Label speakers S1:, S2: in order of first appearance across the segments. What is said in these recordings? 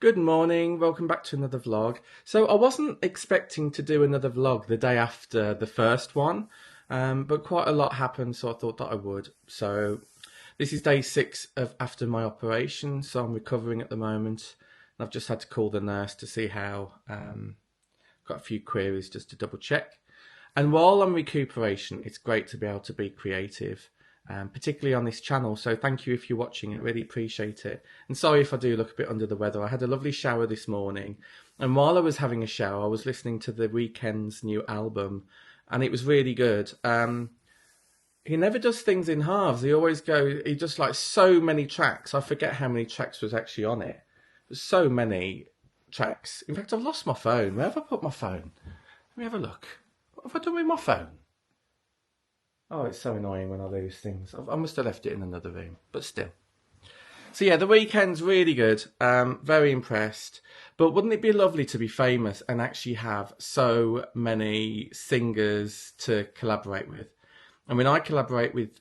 S1: Good morning, welcome back to another vlog. So I wasn't expecting to do another vlog the day after the first one, but quite a lot happened, so I thought that I would. So this is day 6 of after my operation, so I'm recovering at the moment. And I've just had to call the nurse to see how, got a few queries just to double check. And while I'm recuperation, it's great to be able to be creative, particularly on this channel. So thank you if you're watching it, really appreciate it. And sorry if I do look a bit under the weather. I had a lovely shower this morning. And while I was having a shower, I was listening to The Weeknd's new album, and it was really good. He never does things in halves. He does like so many tracks. I forget how many tracks was actually on it. There's so many tracks. In fact, I've lost my phone. Where have I put my phone? Let me have a look. What have I done with my phone? Oh, it's so annoying when I lose things. I must have left it in another room, but still. So yeah, The Weeknd's really good. Very impressed. But wouldn't it be lovely to be famous and actually have so many singers to collaborate with? I mean, I collaborate with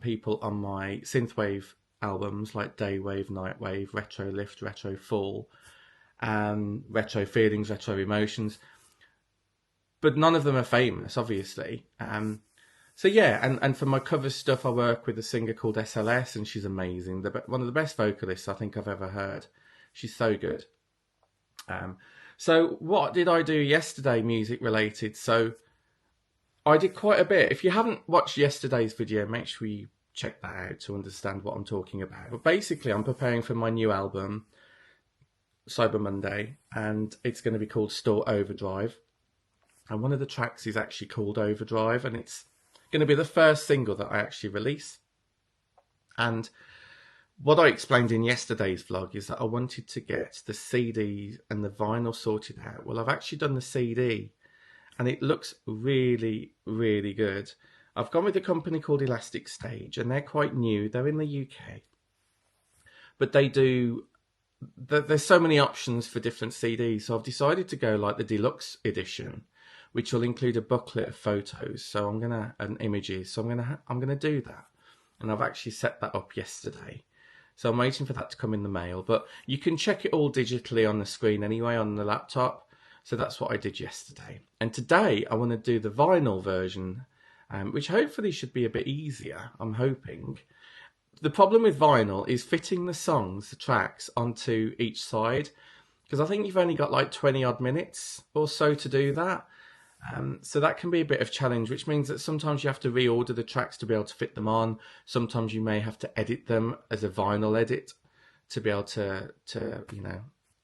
S1: people on my synthwave albums like Daywave, Nightwave, Retro Lift, Retro Fall, Retro Feelings, Retro Emotions. But none of them are famous, obviously. So yeah, and for my cover stuff, I work with a singer called SLS, and she's amazing. One of the best vocalists I think I've ever heard. She's so good. So what did I do yesterday, music related? So I did quite a bit. If you haven't watched yesterday's video, make sure you check that out to understand what I'm talking about. But basically, I'm preparing for my new album, Cyber Monday, and it's going to be called Store Overdrive. And one of the tracks is actually called Overdrive, and it's going to be the first single that I actually release. And what I explained in yesterday's vlog is that I wanted to get the CD and the vinyl sorted out. Well, I've actually done the CD, and it looks really, really good. I've gone with a company called Elastic Stage, and they're quite new. They're in the UK. But there's so many options for different CDs, so I've decided to go like the deluxe edition, which will include a booklet of photos. And images. So I'm gonna do that, and I've actually set that up yesterday. So I'm waiting for that to come in the mail. But you can check it all digitally on the screen anyway on the laptop. So that's what I did yesterday. And today I want to do the vinyl version, which hopefully should be a bit easier. I'm hoping. The problem with vinyl is fitting the songs, the tracks, onto each side, because I think you've only got like 20 odd minutes or so to do that. So that can be a bit of a challenge, which means that sometimes you have to reorder the tracks to be able to fit them on. Sometimes you may have to edit them as a vinyl edit to be able to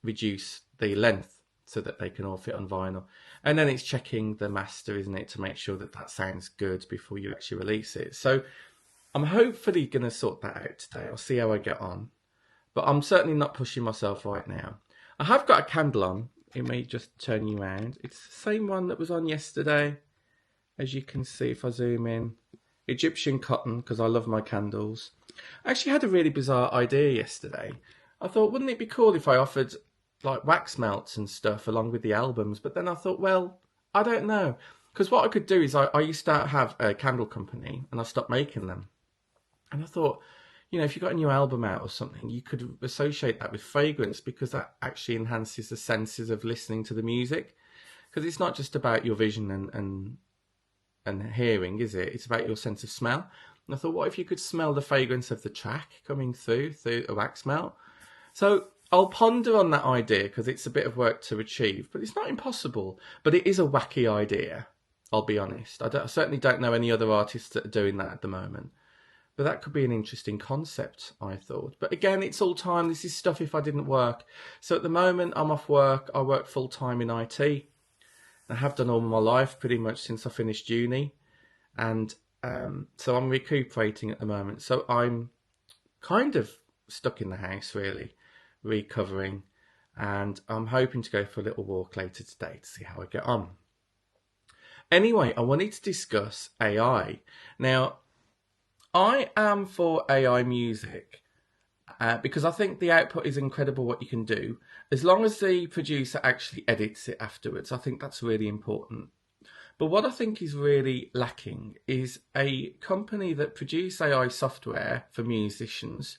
S1: reduce the length so that they can all fit on vinyl. And then it's checking the master, isn't it, to make sure that that sounds good before you actually release it. So I'm hopefully going to sort that out today. I'll see how I get on. But I'm certainly not pushing myself right now. I have got a candle on. It may just turn you around. It's the same one that was on yesterday. As you can see, if I zoom in. Egyptian cotton, because I love my candles. I actually had a really bizarre idea yesterday. I thought, wouldn't it be cool if I offered like wax melts and stuff along with the albums? But then I thought, well, I don't know. Because what I could do is I used to have a candle company, and I stopped making them. And I thought, if you got a new album out or something, you could associate that with fragrance, because that actually enhances the senses of listening to the music. Because it's not just about your vision and hearing, is it? It's about your sense of smell. And I thought, what if you could smell the fragrance of the track coming through a wax melt? So I'll ponder on that idea, because it's a bit of work to achieve, but it's not impossible. But it is a wacky idea, I'll be honest. I certainly don't know any other artists that are doing that at the moment. But that could be an interesting concept, I thought. But again, it's all time. This is stuff if I didn't work. So at the moment, I'm off work. I work full-time in IT. I have done all my life pretty much since I finished uni. And so I'm recuperating at the moment. So I'm kind of stuck in the house, really, recovering. And I'm hoping to go for a little walk later today to see how I get on. Anyway, I wanted to discuss AI. Now, I am for AI music because I think the output is incredible what you can do. As long as the producer actually edits it afterwards, I think that's really important. But what I think is really lacking is a company that produces AI software for musicians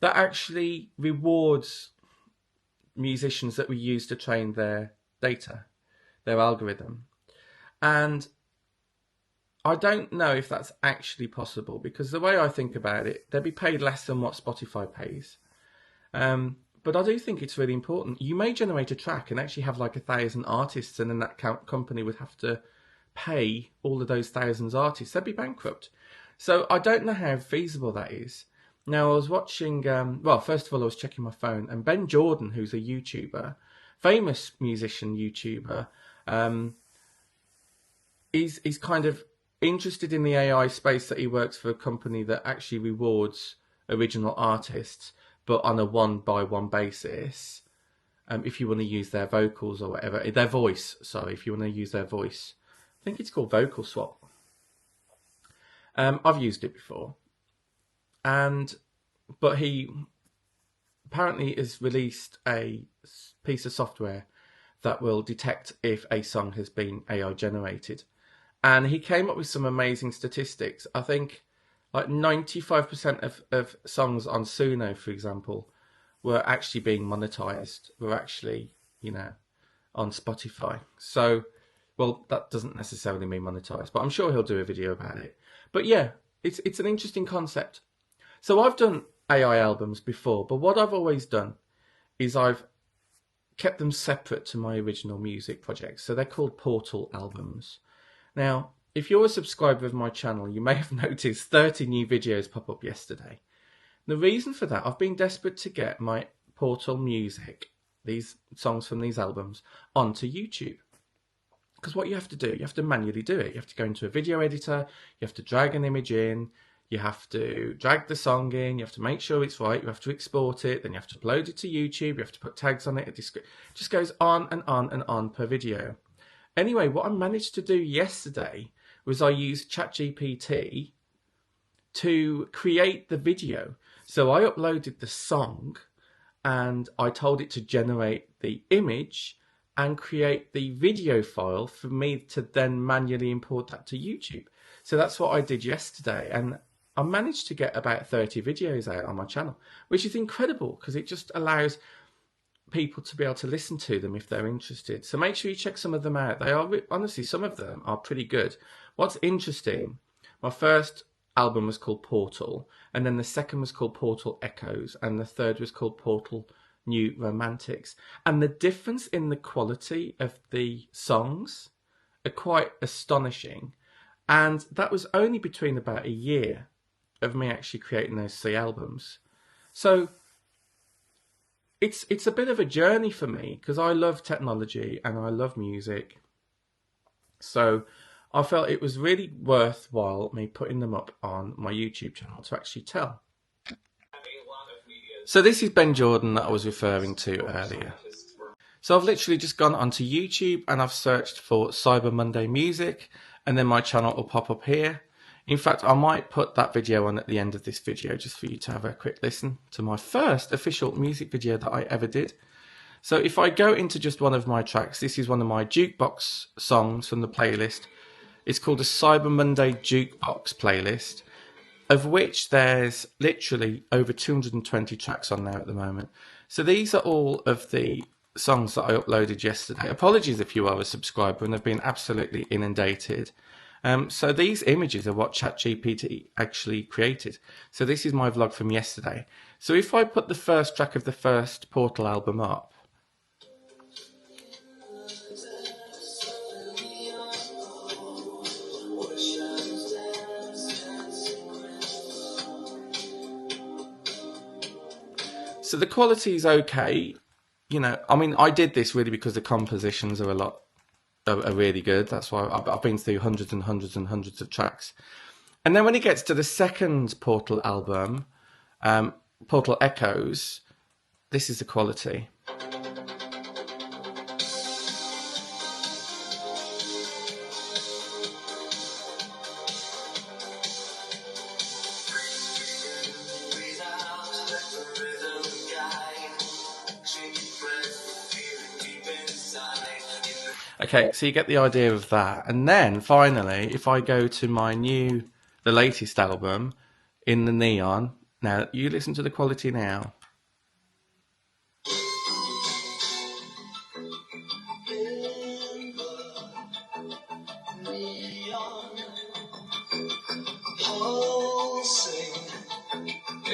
S1: that actually rewards musicians that we use to train their data, their algorithm. And I don't know if that's actually possible, because the way I think about it, they'd be paid less than what Spotify pays. But I do think it's really important. You may generate a track and actually have like 1,000 artists, and then that company would have to pay all of those thousands artists. They'd be bankrupt. So I don't know how feasible that is. Now, I was watching, well, first of all, I was checking my phone, and Ben Jordan, who's a YouTuber, famous musician YouTuber, he's kind of interested in the AI space, that he works for a company that actually rewards original artists, but on a one-by-one basis. If you want to use their vocals or whatever, their voice, sorry, if you want to use their voice. I think it's called Vocal Swap. I've used it before. But he apparently has released a piece of software that will detect if a song has been AI generated. And he came up with some amazing statistics. I think like 95% of songs on Suno, for example, were actually being monetized, were actually, on Spotify. So, well, that doesn't necessarily mean monetized, but I'm sure he'll do a video about it. But yeah, it's an interesting concept. So I've done AI albums before, but what I've always done is I've kept them separate to my original music projects. So they're called Portal albums. Now, if you're a subscriber of my channel, you may have noticed 30 new videos pop up yesterday. The reason for that, I've been desperate to get my Portal music, these songs from these albums, onto YouTube. Because what you have to do, you have to manually do it. You have to go into a video editor, you have to drag an image in, you have to drag the song in, you have to make sure it's right, you have to export it, then you have to upload it to YouTube, you have to put tags on it, it just goes on and on and on per video. Anyway, what I managed to do yesterday was I used ChatGPT to create the video. So I uploaded the song and I told it to generate the image and create the video file for me to then manually import that to YouTube. So that's what I did yesterday, and I managed to get about 30 videos out on my channel, which is incredible because it just allows people to be able to listen to them if they're interested. So make sure you check some of them out. They are, honestly, some of them are pretty good. What's interesting, my first album was called Portal, and then the second was called Portal Echoes, and the third was called Portal New Romantics. And the difference in the quality of the songs are quite astonishing. And that was only between about a year of me actually creating those 3 albums. So it's a bit of a journey for me because I love technology and I love music. So I felt it was really worthwhile me putting them up on my YouTube channel to actually tell. So this is Ben Jordan that I was referring to earlier. So I've literally just gone onto YouTube and I've searched for Cyber Monday Music, and then my channel will pop up here. In fact, I might put that video on at the end of this video just for you to have a quick listen to my first official music video that I ever did. So if I go into just one of my tracks, this is one of my jukebox songs from the playlist. It's called a Cyber Monday Jukebox playlist, of which there's literally over 220 tracks on there at the moment. So these are all of the songs that I uploaded yesterday. Apologies if you are a subscriber and have been absolutely inundated. So these images are what ChatGPT actually created. So this is my vlog from yesterday. So if I put the first track of the first Portal album up, so the quality is okay. I mean, I did this really because the compositions are really good. That's why I've been through hundreds and hundreds and hundreds of tracks. And then when it gets to the second Portal album, Portal Echoes, this is the quality. Okay, so you get the idea of that. And then finally, if I go to the latest album, In the Neon, now you listen to the quality now.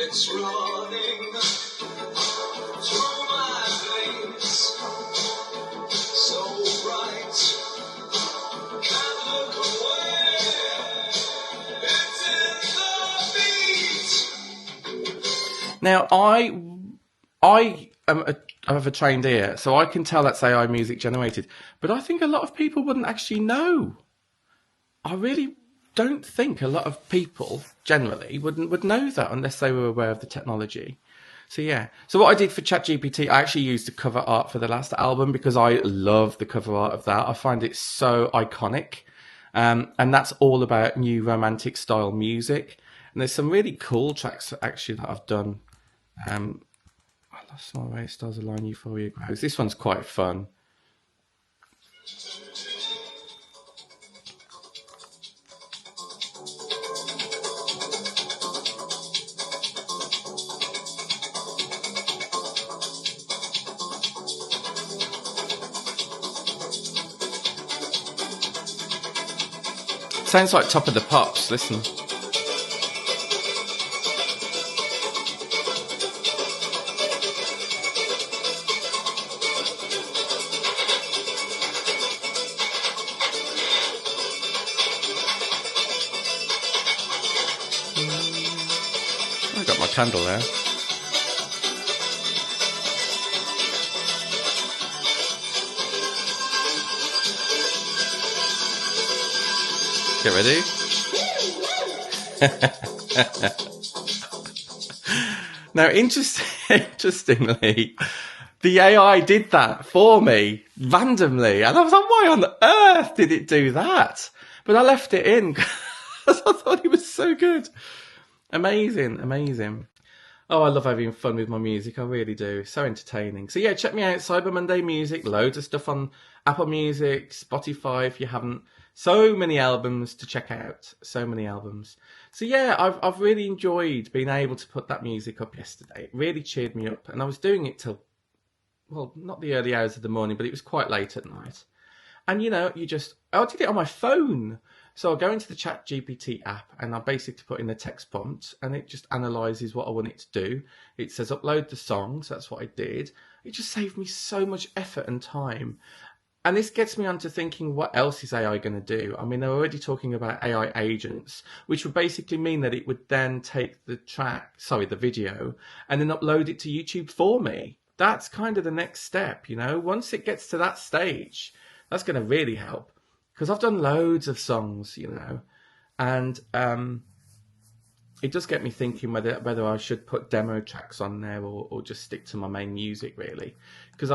S2: It's running through my veins, so bright, can't look away. It's in the beat.
S1: Now, I have a trained ear, so I can tell that's AI music generated. But I think a lot of people wouldn't actually know. I really don't think a lot of people generally would know that unless they were aware of the technology. So yeah. So what I did for ChatGPT, I actually used the cover art for the last album because I love the cover art of that. I find it so iconic. And that's all about new romantic style music. And there's some really cool tracks actually that I've done. I lost my way. Stars Align, Euphoria Grows. This one's quite fun. Sounds like Top of the Pops. Listen. I got my candle there. Get ready. Now, interestingly, the AI did that for me randomly, and I was like, "Why on earth did it do that?" But I left it in because I thought it was so good. Amazing, amazing. Oh, I love having fun with my music. I really do. So entertaining. So yeah, check me out. Cyber Monday Music. Loads of stuff on Apple Music, Spotify if you haven't. So many albums to check out. So many albums. So yeah, I've really enjoyed being able to put that music up yesterday. It really cheered me up. And I was doing it till, well, not the early hours of the morning, but it was quite late at night. And you know, I did it on my phone. So I go into the ChatGPT app and I basically put in the text prompt and it just analyzes what I want it to do. It says upload the songs. That's what I did. It just saved me so much effort and time. And this gets me on to thinking, what else is AI going to do? I mean, they're already talking about AI agents, which would basically mean that it would then take the video, and then upload it to YouTube for me. That's kind of the next step, you know? Once it gets to that stage, that's going to really help. Because I've done loads of songs, you know, and it does get me thinking whether I should put demo tracks on there or just stick to my main music, really. Because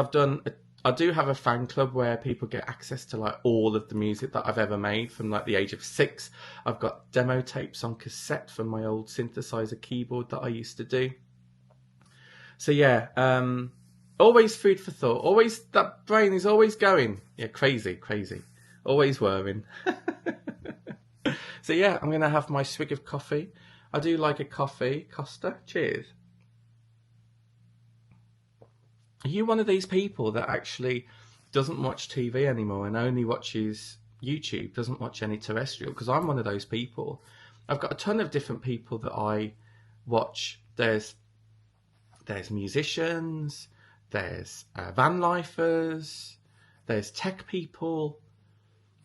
S1: I do have a fan club where people get access to like all of the music that I've ever made from like the age of 6. I've got demo tapes on cassette from my old synthesizer keyboard that I used to do. So yeah, always food for thought. Always, that brain is always going. Yeah, crazy. Always whirring. So yeah, I'm going to have my swig of coffee. I do like a coffee. Costa, cheers. Are you one of these people that actually doesn't watch TV anymore and only watches YouTube, doesn't watch any terrestrial? Because I'm one of those people. I've got a ton of different people that I watch. There's musicians, there's van lifers, there's tech people.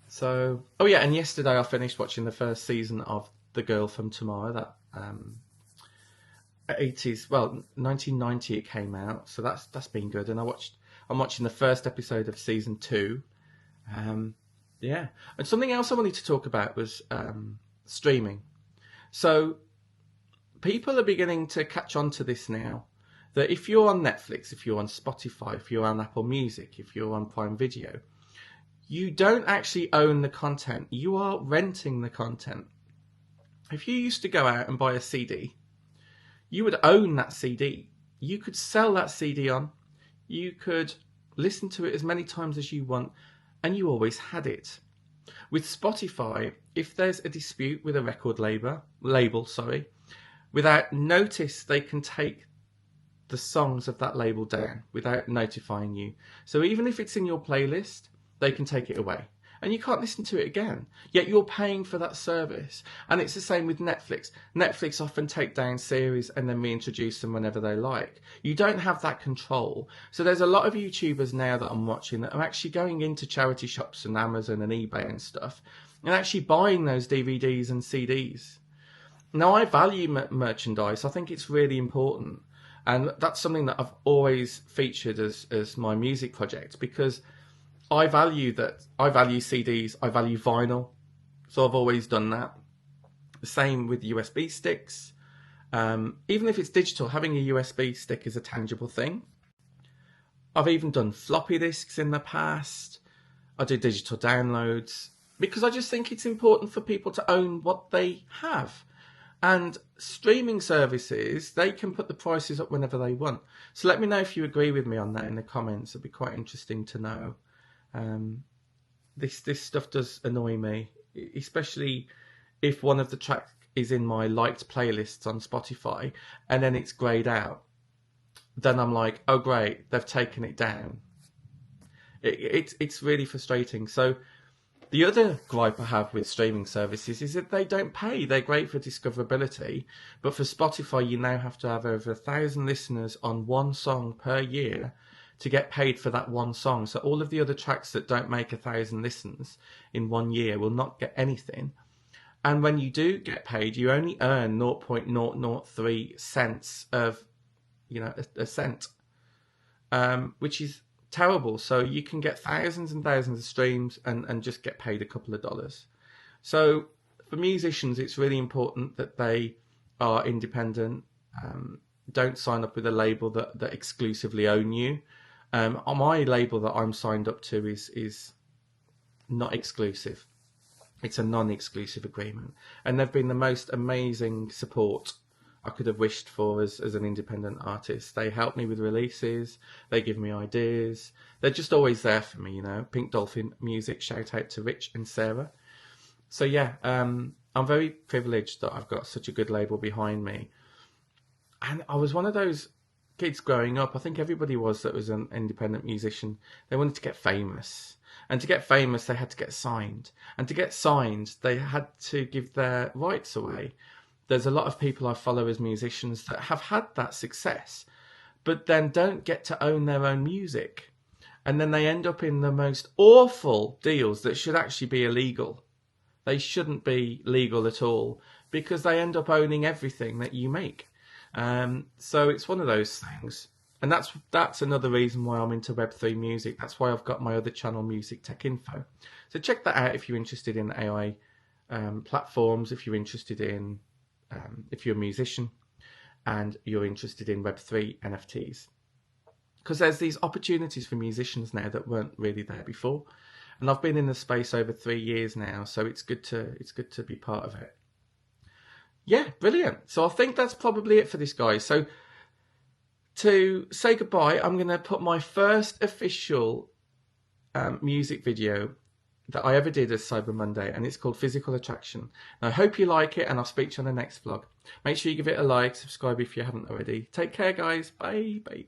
S1: So, oh yeah, and yesterday I finished watching the first season of The Girl from Tomorrow, that 1990 it came out, so that's been good. And I'm watching the first episode of season 2. Yeah, and something else I wanted to talk about was streaming. So people are beginning to catch on to this now, that if you're on Netflix, if you're on Spotify, if you're on Apple Music, if you're on Prime Video, you don't actually own the content. You are renting the content. If you used to go out and buy a CD, you would own that CD. You could sell that CD on. You could listen to it as many times as you want, and you always had it. With Spotify, if there's a dispute with a record label, without notice, they can take the songs of that label down without notifying you. So even if it's in your playlist, they can take it away. and you can't listen to it again. Yet you're paying for that service. And it's the same with Netflix. Netflix often take down series and then reintroduce them whenever they like. You don't have that control. So there's a lot of YouTubers now that I'm watching that are actually going into charity shops and Amazon and eBay and stuff and actually buying those DVDs and CDs. Now, I value merchandise. I think it's really important. And that's something that I've always featured as my music project, because I value CDs, I value vinyl. So I've always done that. The same with USB sticks. Even if it's digital, having a USB stick is a tangible thing. I've even done floppy disks in the past. I do digital downloads because I just think it's important for people to own what they have. And streaming services, they can put the prices up whenever they want. So let me know if you agree with me on that in the comments. It'd be quite interesting to know. This stuff does annoy me, especially if one of the tracks is in my liked playlists on Spotify and then it's grayed out. Then I'm like, oh great, they've taken it down. It's really frustrating. So the other gripe I have with streaming services is that they don't pay. They're great for discoverability, but for Spotify, you now have to have over 1,000 listeners on one song per year to get paid for that one song. So all of the other tracks that don't make 1,000 listens in 1 year will not get anything. And when you do get paid, you only earn 0.003 cents of, a cent, which is terrible. So you can get thousands and thousands of streams and just get paid a couple of dollars. So for musicians, it's really important that they are independent. Don't sign up with a label that exclusively own you. On my label that I'm signed up to is not exclusive. It's a non-exclusive agreement. And they've been the most amazing support I could have wished for as an independent artist. They help me with releases. They give me ideas. They're just always there for me, Pink Dolphin Music, shout out to Rich and Sarah. So yeah, I'm very privileged that I've got such a good label behind me. And I was one of those kids growing up, I think everybody was, that was an independent musician. They wanted to get famous. And to get famous, they had to get signed. And to get signed, they had to give their rights away. There's a lot of people I follow as musicians that have had that success, but then don't get to own their own music. And then they end up in the most awful deals that should actually be illegal. They shouldn't be legal at all because they end up owning everything that you make. So it's one of those things. And that's another reason why I'm into Web3 music. That's why I've got my other channel, Music Tech Info. So check that out if you're interested in AI platforms, if you're interested in if you're a musician and you're interested in Web3 NFTs. Because there's these opportunities for musicians now that weren't really there before. And I've been in the space over 3 years now, so it's good to be part of it. Yeah, brilliant. So I think that's probably it for this, guys. So to say goodbye, I'm going to put my first official music video that I ever did as Cyber Monday, and it's called Physical Attraction. And I hope you like it, and I'll speak to you on the next vlog. Make sure you give it a like, subscribe if you haven't already. Take care, guys. Bye. Bye.